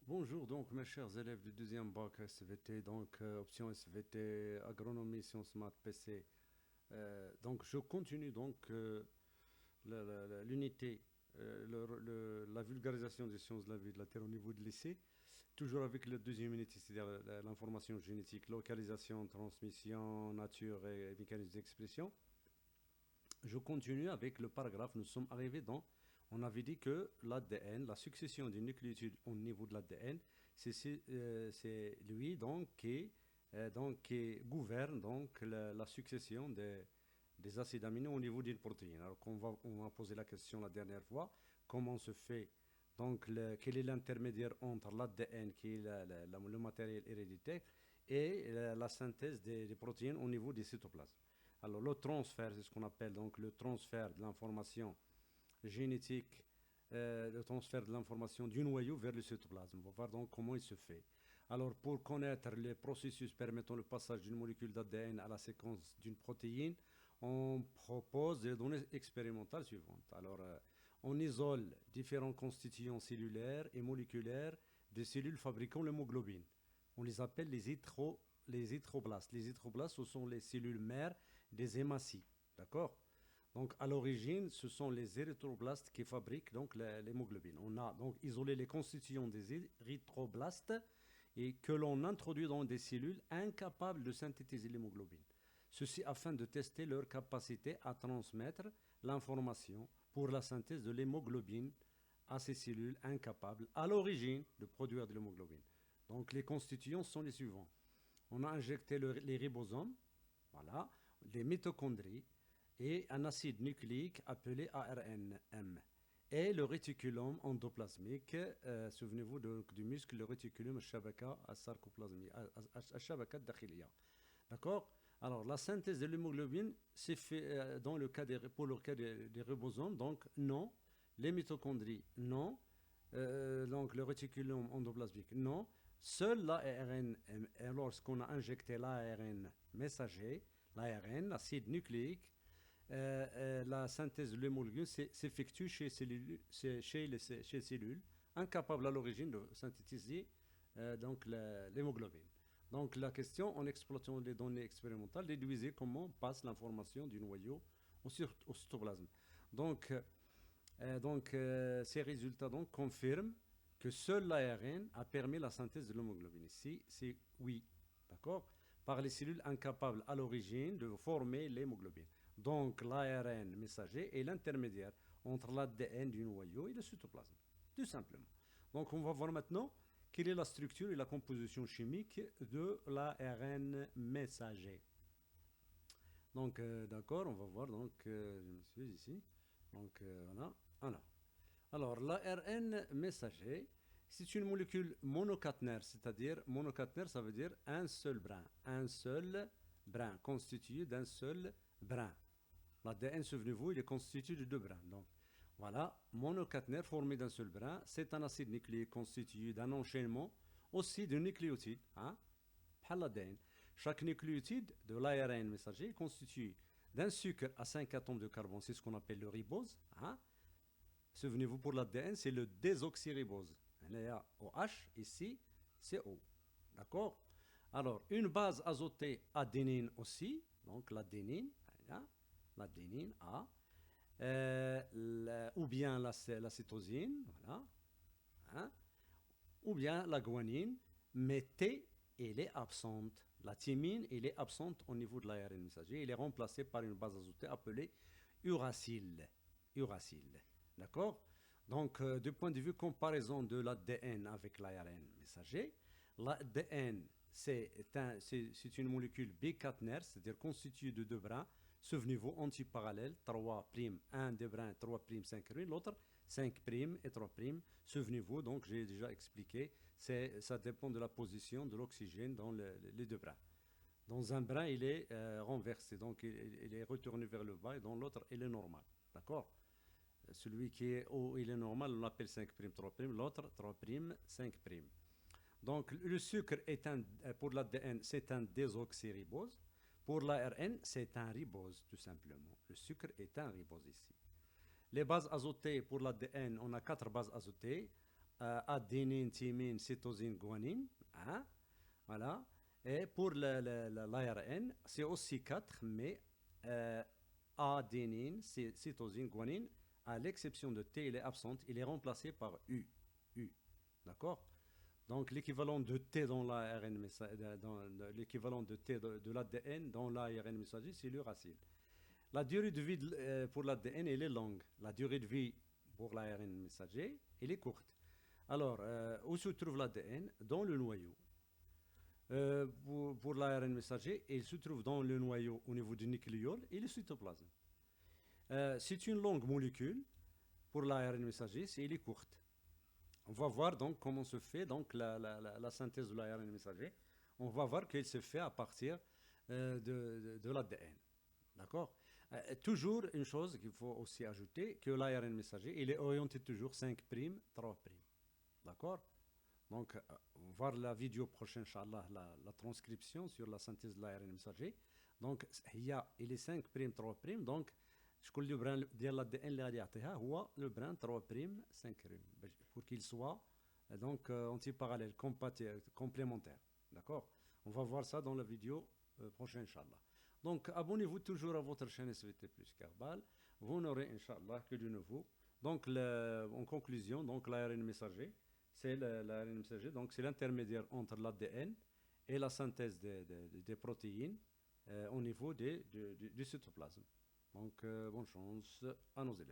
Bonjour donc mes chers élèves du deuxième bac SVT, donc option SVT, agronomie, sciences maths, PC. Donc je continue donc l'unité, la vulgarisation des sciences de la vie de la Terre au niveau de lycée, toujours avec la deuxième unité, c'est-à-dire l'information génétique, localisation, transmission, nature et mécanisme d'expression. Je continue avec le paragraphe. Nous sommes arrivés dans. On avait dit que l'ADN, la succession des nucléotides au niveau de l'ADN, c'est lui qui gouverne donc la succession des acides aminés au niveau d'une protéine. Alors on va poser la question la dernière fois, comment se fait donc quel est l'intermédiaire entre l'ADN qui est le matériel héréditaire et la synthèse des protéines au niveau des cytoplasmes. Alors le transfert, c'est ce qu'on appelle donc le transfert de l'information génétique, le transfert de l'information du noyau vers le cytoplasme. On va voir donc comment il se fait. Alors pour connaître les processus permettant le passage d'une molécule d'ADN à la séquence d'une protéine, on propose des données expérimentales suivantes. Alors on isole différents constituants cellulaires et moléculaires des cellules fabriquant l'hémoglobine. On les appelle les héteroblastes. Les héteroblastes, ce sont les cellules mères des hématies. D'accord. Donc, à l'origine, ce sont les érythroblastes qui fabriquent donc l'hémoglobine. On a donc isolé les constituants des érythroblastes et que l'on introduit dans des cellules incapables de synthétiser l'hémoglobine. Ceci afin de tester leur capacité à transmettre l'information pour la synthèse de l'hémoglobine à ces cellules incapables à l'origine de produire de l'hémoglobine. Donc, les constituants sont les suivants. On a injecté les ribosomes, voilà, les mitochondries et un acide nucléique appelé ARNM et le réticulum endoplasmique. Souvenez-vous du muscle, le réticulum shabaka sarcoplasmique, shabaka dakhiliya. D'accord. Alors la synthèse de l'hémoglobine s'est fait pour le cas des ribosomes, donc non. Les mitochondries, non. Donc le réticulum endoplasmique, non. Seul l'ARN, lorsqu'on a injecté l'ARN messager, l'ARN, l'acide nucléique, la synthèse de l'hémoglobine s'effectue chez les cellules, incapables à l'origine de synthétiser donc l'hémoglobine. Donc la question, en exploitant les données expérimentales, déduisez comment passe l'information du noyau au cytoplasme. Ces résultats donc confirment que seul l'ARN a permis la synthèse de l'hémoglobine. Ici, c'est oui, d'accord, par les cellules incapables à l'origine de former l'hémoglobine. Donc l'ARN messager est l'intermédiaire entre l'ADN du noyau et le cytoplasme, tout simplement. Donc on va voir maintenant quelle est la structure et la composition chimique de l'ARN messager. Donc d'accord, on va voir donc je me suis ici. Donc voilà. Alors l'ARN messager, c'est une molécule monocaténaire, c'est-à-dire monocaténaire, ça veut dire un seul brin constitué d'un seul brin. L'ADN, souvenez-vous, il est constitué de deux brins. Donc, voilà, monocaténaire formé d'un seul brin. C'est un acide nucléique constitué d'un enchaînement aussi de nucléotides. Hein, l'ADN. Chaque nucléotide de l'ARN messager est constitué d'un sucre à 5 atomes de carbone. C'est ce qu'on appelle le ribose. Hein. Souvenez-vous, pour l'ADN, c'est le désoxyribose. Il y a OH, ici, c'est O. D'accord. Alors, une base azotée adénine aussi. Donc, l'adénine. L'adénine A, ou bien la cytosine, voilà, hein, ou bien la guanine, mais T, elle est absente. La thymine, elle est absente au niveau de l'ARN messager. Elle est remplacée par une base azotée appelée uracile. Uracile. D'accord. Donc, du point de vue comparaison de l'ADN avec l'ARN messager, l'ADN, c'est une molécule bicaténaire, c'est-à-dire constituée de deux brins. Souvenez-vous, antiparallèle, 3', 1 des brins, 3', 5', l'autre 5' et 3'. Souvenez-vous, donc j'ai déjà expliqué, ça dépend de la position de l'oxygène dans les deux brins. Dans un brin, il est renversé, donc il est retourné vers le bas, et dans l'autre, il est normal. D'accord. Celui qui est haut, il est normal, on l'appelle 5', 3', l'autre 3', 5'. Donc le sucre est pour l'ADN, c'est un désoxyribose. Pour l'ARN, c'est un ribose, tout simplement. Le sucre est un ribose ici. Les bases azotées pour l'ADN, on a 4 bases azotées. adénine, thymine, cytosine, guanine. Hein, voilà. Et pour l'ARN, c'est aussi 4, mais adénine, cytosine, guanine, à l'exception de T, il est absente, il est remplacé par U. U. D'accord? Donc l'équivalent de T dans l'ARN l'équivalent de T de l'ADN dans l'ARN messager, c'est l'uracile. La durée de vie pour l'ADN, elle est longue. La durée de vie pour l'ARN messager, elle est courte. Alors, où se trouve l'ADN? Dans le noyau. Pour l'ARN messager, il se trouve dans le noyau au niveau du nucléole et le cytoplasme. C'est une longue molécule pour l'ARN messager, elle est courte. On va voir donc comment se fait donc la synthèse de l'ARN messager. On va voir qu'elle se fait à partir de l'ADN. D'accord? Toujours une chose qu'il faut aussi ajouter, que l'ARN messager, il est orienté toujours 5', 3'. D'accord? Donc, voir la vidéo prochaine, Inch'Allah, la transcription sur la synthèse de l'ARN messager. Donc, il est 5', 3'. Donc, شكون اللي بران ديال l'ADN اللي غادي يعطيها هو لو بران 3', 5', pour qu'il soit donc antiparallèle, complémentaire. D'accord? On va voir ça dans la vidéo prochaine, Inch'Allah. Donc, abonnez-vous toujours à votre chaîne SVT Plus Kerbal. Vous n'aurez, Inch'Allah, que du nouveau. Donc, en conclusion, donc l'ARN messager, c'est l'ARN messager, donc c'est l'intermédiaire entre l'ADN et la synthèse des protéines au niveau du cytoplasme. Donc, bonne chance à nos élèves.